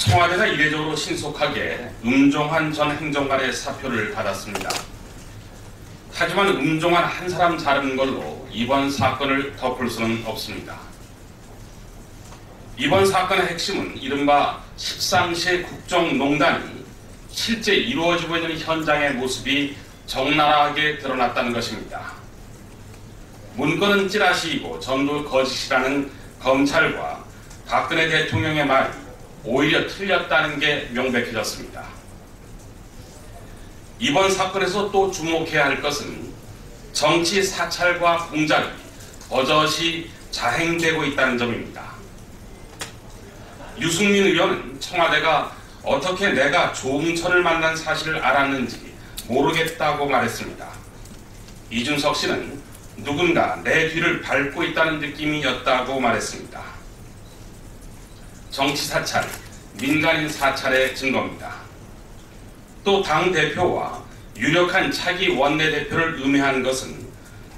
청와대가 이례적으로 신속하게 음종환 전 행정관의 사표를 받았습니다. 하지만 음종환 한 사람 자른 걸로 이번 사건을 덮을 수는 없습니다. 이번 사건의 핵심은 이른바 13시 국정농단이 실제 이루어지고 있는 현장의 모습이 적나라하게 드러났다는 것입니다. 문건은 찌라시이고 전부 거짓이라는 검찰과 박근혜 대통령의 말이 오히려 틀렸다는 게 명백해졌습니다. 이번 사건에서 또 주목해야 할 것은 정치 사찰과 공작이 버젓이 자행되고 있다는 점입니다. 유승민 의원은 청와대가 어떻게 내가 조응천을 만난 사실을 알았는지 모르겠다고 말했습니다. 이준석 씨는 누군가 내 뒤를 밟고 있다는 느낌이었다고 말했습니다. 정치 사찰, 민간인 사찰의 증거입니다. 또 당대표와 유력한 차기 원내대표를 음해한 것은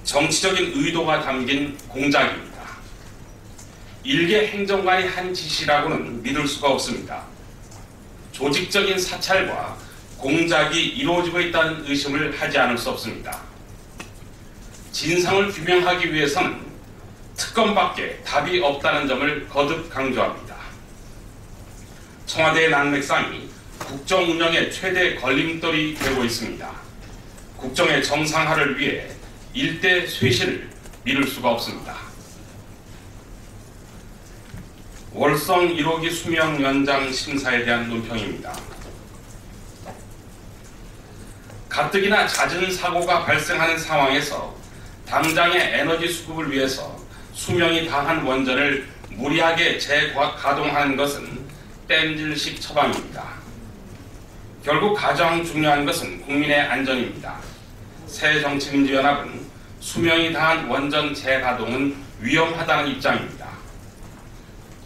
정치적인 의도가 담긴 공작입니다. 일개 행정관이 한 짓이라고는 믿을 수가 없습니다. 조직적인 사찰과 공작이 이루어지고 있다는 의심을 하지 않을 수 없습니다. 진상을 규명하기 위해서는 특검밖에 답이 없다는 점을 거듭 강조합니다. 청와대의 난맥상이 국정 운영의 최대 걸림돌이 되고 있습니다. 국정의 정상화를 위해 일대 쇄신을 미룰 수가 없습니다. 월성 1호기 수명 연장 심사에 대한 논평입니다. 가뜩이나 잦은 사고가 발생하는 상황에서 당장의 에너지 수급을 위해서 수명이 다한 원전을 무리하게 재가동하는 것은 땜질식 처방입니다. 결국 가장 중요한 것은 국민의 안전입니다. 새정치민주연합은 수명이 다한 원전 재가동은 위험하다는 입장입니다.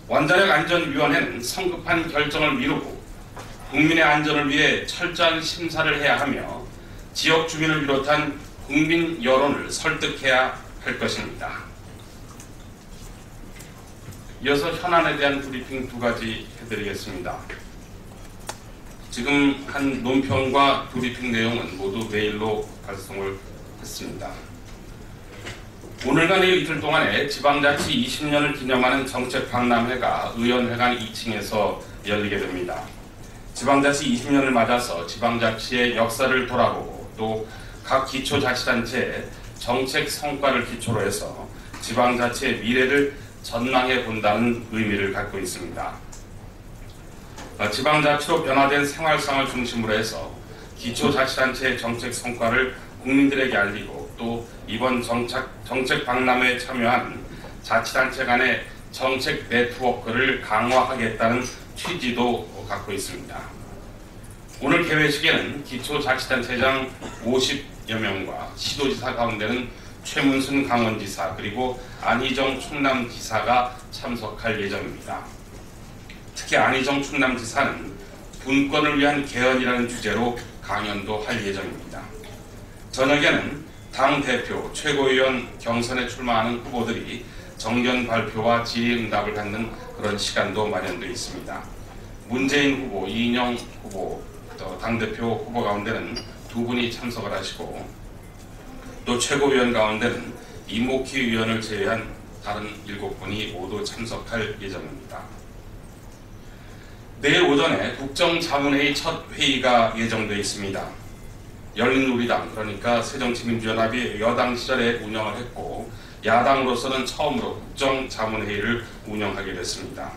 원자력안전위원회는 성급한 결정을 미루고 국민의 안전을 위해 철저한 심사를 해야 하며 지역 주민을 비롯한 국민 여론을 설득해야 할 것입니다. 이어서 현안에 대한 브리핑 두 가지 해드리겠습니다. 지금 한 논평과 브리핑 내용은 모두 메일로 발송을 했습니다. 오늘과 내일 이틀 동안에 지방자치 20년을 기념하는 정책박람회가 의원회관 2층에서 열리게 됩니다. 지방자치 20년을 맞아서 지방자치의 역사를 돌아보고 또 각 기초자치단체의 정책 성과를 기초로 해서 지방자치의 미래를 전망해 본다는 의미를 갖고 있습니다. 지방자치로 변화된 생활상을 중심으로 해서 기초자치단체의 정책 성과를 국민들에게 알리고 또 이번 정책 박람회에 참여한 자치단체 간의 정책 네트워크를 강화하겠다는 취지도 갖고 있습니다. 오늘 개회식에는 기초자치단체장 50여 명과 시도지사 가운데는 최문순 강원지사 그리고 안희정 충남지사가 참석할 예정입니다. 특히 안희정 충남지사는 분권을 위한 개헌이라는 주제로 강연도 할 예정입니다. 저녁에는 당대표, 최고위원 경선에 출마하는 후보들이 정견 발표와 질의응답을 갖는 그런 시간도 마련되어 있습니다. 문재인 후보, 이인영 후보, 당대표 후보 가운데는 두 분이 참석을 하시고 또 최고위원 가운데는 이목희 의원을 제외한 다른 7분이 모두 참석할 예정입니다. 내일 오전에 국정자문회의 첫 회의가 예정되어 있습니다. 열린우리당 그러니까 새정치민주연합이 여당 시절에 운영을 했고 야당으로서는 처음으로 국정자문회의를 운영하게 됐습니다.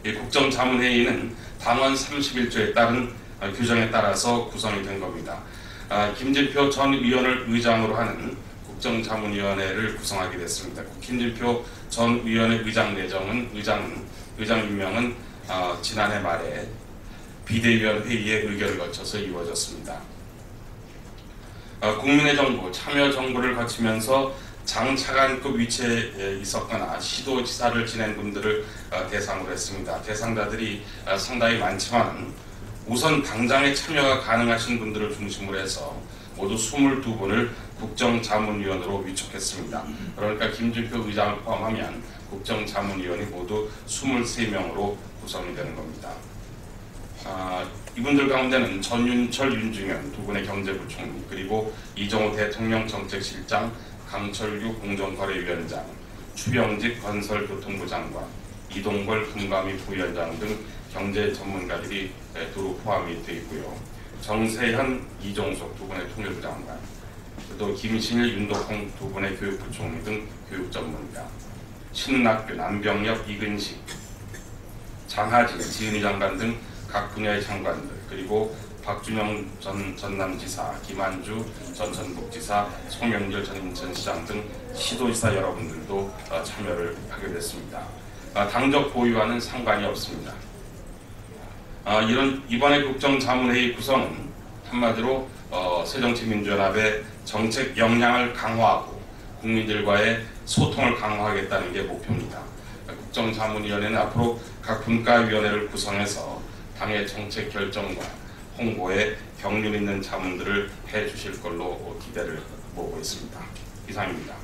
이 국정자문회의는 당원 31조에 따른 규정에 따라서 구성이 된 겁니다. 김진표 전 의원을 의장으로 하는 국정자문위원회를 구성하게 됐습니다. 김진표 전 의원의 의장 임명은 지난해 말에 비대위원 회의의 의결을 거쳐서 이루어졌습니다. 국민의 정부, 참여 정부를 거치면서 장차관급 위치에 있었거나 시도지사를 지낸 분들을 대상으로 했습니다. 대상자들이 상당히 많지만 우선 당장에 참여가 가능하신 분들을 중심으로 해서 모두 22분을 국정자문위원으로 위촉했습니다. 그러니까 김진표 의장을 포함하면 국정자문위원이 모두 23명으로 구성이 되는 겁니다. 이분들 가운데는 전윤철, 윤중현 두 분의 경제부총리, 그리고 이정호 대통령 정책실장, 강철규 공정거래위원장, 추병직 건설교통부 장관, 이동걸 금감위 부위원장 등 경제 전문가들이 두루 포함이 되어 있고요. 정세현, 이종석 두 분의 통일부 장관, 또 김신일, 윤덕홍 두 분의 교육부총리 등 교육 전문가, 신낙규, 남병엽, 이근식, 장하진, 지은희 장관 등 각 분야의 장관들, 그리고 박준영 전 전남지사, 김한주 전 전북지사, 송영길 전 인천시장 등 시도지사 여러분들도 참여를 하게 됐습니다. 당적 보유와는 상관이 없습니다. 이번의 국정자문회의 구성은 한마디로 새정치민주연합의 정책 역량을 강화하고 국민들과의 소통을 강화하겠다는 게 목표입니다. 국정자문위원회는 앞으로 각 분과위원회를 구성해서 당의 정책 결정과 홍보에 경륜 있는 자문들을 해주실 걸로 기대를 모으고 있습니다. 이상입니다.